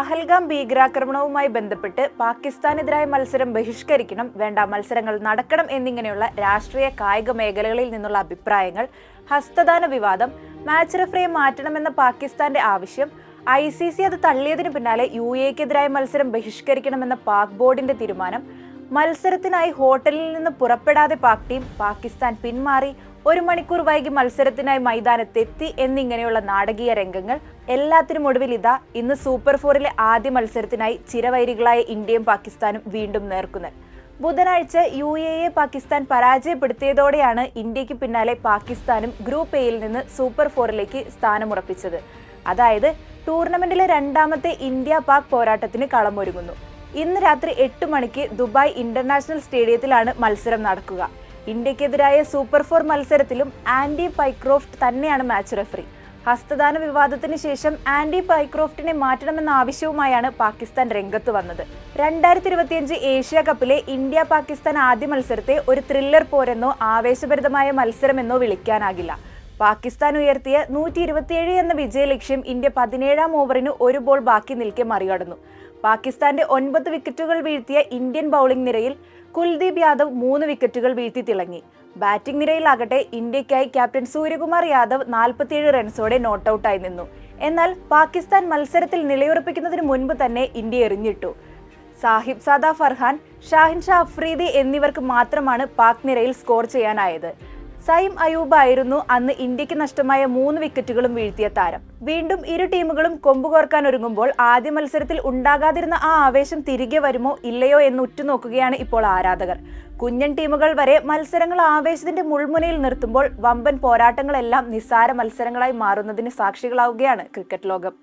പഹൽഗാം ഭീകരാക്രമണവുമായി ബന്ധപ്പെട്ട് പാകിസ്ഥാനെതിരായ മത്സരം ബഹിഷ്കരിക്കണം, വേണ്ട മത്സരങ്ങൾ നടക്കണം എന്നിങ്ങനെയുള്ള രാഷ്ട്രീയ കായിക മേഖലകളിൽ നിന്നുള്ള അഭിപ്രായങ്ങൾ, ഹസ്തദാന വിവാദം, മാച്ച് റഫറിയെ മാറ്റണമെന്ന പാകിസ്ഥാന്റെ ആവശ്യം, ICC അത് തള്ളിയതിനു പിന്നാലെ UAE-ക്കെതിരായ മത്സരം ബഹിഷ്കരിക്കണമെന്ന പാക് ബോർഡിന്റെ തീരുമാനം, മത്സരത്തിനായി ഹോട്ടലിൽ നിന്ന് പുറപ്പെടാതെ പാക് ടീം, പാകിസ്ഥാൻ പിന്മാറി 1 മണിക്കൂർ വൈകി മത്സരത്തിനായി മൈതാനത്തെത്തി എന്നിങ്ങനെയുള്ള നാടകീയ രംഗങ്ങൾ എല്ലാത്തിനും ഒടുവിൽ ഇന്ന് സൂപ്പർ 4-ലെ ആദ്യ മത്സരത്തിനായി ചിരവൈരികളായ ഇന്ത്യയും പാകിസ്ഥാനും വീണ്ടും നേർക്കുനേർ. ബുധനാഴ്ച UAE പാകിസ്ഥാൻ പരാജയപ്പെടുത്തിയതോടെയാണ് ഇന്ത്യക്ക് പിന്നാലെ പാകിസ്ഥാനും ഗ്രൂപ്പ് എയിൽ നിന്ന് സൂപ്പർ 4-ലേക്ക് സ്ഥാനമുറപ്പിച്ചത്. അതായത് ടൂർണമെന്റിലെ രണ്ടാമത്തെ ഇന്ത്യ പാക് പോരാട്ടത്തിന് കളമൊരുങ്ങുന്നു. ഇന്ന് രാത്രി 8 മണിക്ക് ദുബായ് ഇന്റർനാഷണൽ സ്റ്റേഡിയത്തിലാണ് മത്സരം നടക്കുക. ഇന്ത്യക്കെതിരായ സൂപ്പർ 4 മത്സരത്തിലും ആൻഡി പൈക്രോഫ്റ്റ് തന്നെയാണ് മാച്ച് റഫറി. ഹസ്തദാന വിവാദത്തിന് ശേഷം ആൻഡി പൈക്രോഫ്റ്റിനെ മാറ്റണമെന്ന ആവശ്യവുമായാണ് പാകിസ്ഥാൻ രംഗത്ത് വന്നത്. 2025 ഏഷ്യ കപ്പിലെ ഇന്ത്യ പാകിസ്ഥാൻ ആദ്യ മത്സരത്തെ ഒരു ത്രില്ലർ പോരെന്നോ ആവേശഭരിതമായ മത്സരമെന്നോ വിളിക്കാനാകില്ല. പാകിസ്ഥാൻ ഉയർത്തിയ 127 എന്ന വിജയലക്ഷ്യം ഇന്ത്യ 17-ാം ഓവറിന് 1 ബോൾ ബാക്കി നിൽക്കെ മറികടന്നു. പാകിസ്ഥാന്റെ 9 വിക്കറ്റുകൾ വീഴ്ത്തിയ ഇന്ത്യൻ ബൗളിംഗ് നിരയിൽ കുൽദീപ് യാദവ് 3 വിക്കറ്റുകൾ വീഴ്ത്തി തിളങ്ങി. ബാറ്റിംഗ് നിരയിലാകട്ടെ ഇന്ത്യക്കായി ക്യാപ്റ്റൻ സൂര്യകുമാർ യാദവ് 47 റൺസോടെ നോട്ടൌട്ടായി നിന്നു. എന്നാൽ പാകിസ്ഥാൻ മത്സരത്തിൽ നിലയുറപ്പിക്കുന്നതിന് മുൻപ് തന്നെ ഇന്ത്യ എറിഞ്ഞിട്ടു. സാഹിബ് സാദ ഫർഹാൻ, ഷാഹിൻ ഷാ അഫ്രീദി എന്നിവർക്ക് മാത്രമാണ് പാക് നിരയിൽ സ്കോർ ചെയ്യാനായത്. സൈം അയൂബ് ആയിരുന്നു അന്ന് ഇന്ത്യക്ക് നഷ്ടമായ 3 വിക്കറ്റുകളും വീഴ്ത്തിയ താരം. വീണ്ടും ഇരു ടീമുകളും കൊമ്പുകോർക്കാൻ ഒരുങ്ങുമ്പോൾ ആദ്യ മത്സരത്തിൽ ഉണ്ടാകാതിരുന്ന ആ ആവേശം തിരികെ വരുമോ ഇല്ലയോ എന്ന് ഉറ്റുനോക്കുകയാണ് ഇപ്പോൾ ആരാധകർ. കുഞ്ഞൻ ടീമുകൾ വരെ മത്സരങ്ങൾ ആവേശത്തിന്റെ മുൾമുനയിൽ നിർത്തുമ്പോൾ വമ്പൻ പോരാട്ടങ്ങളെല്ലാം നിസ്സാര മത്സരങ്ങളായി മാറുന്നതിന് സാക്ഷികളാവുകയാണ് ക്രിക്കറ്റ് ലോകം.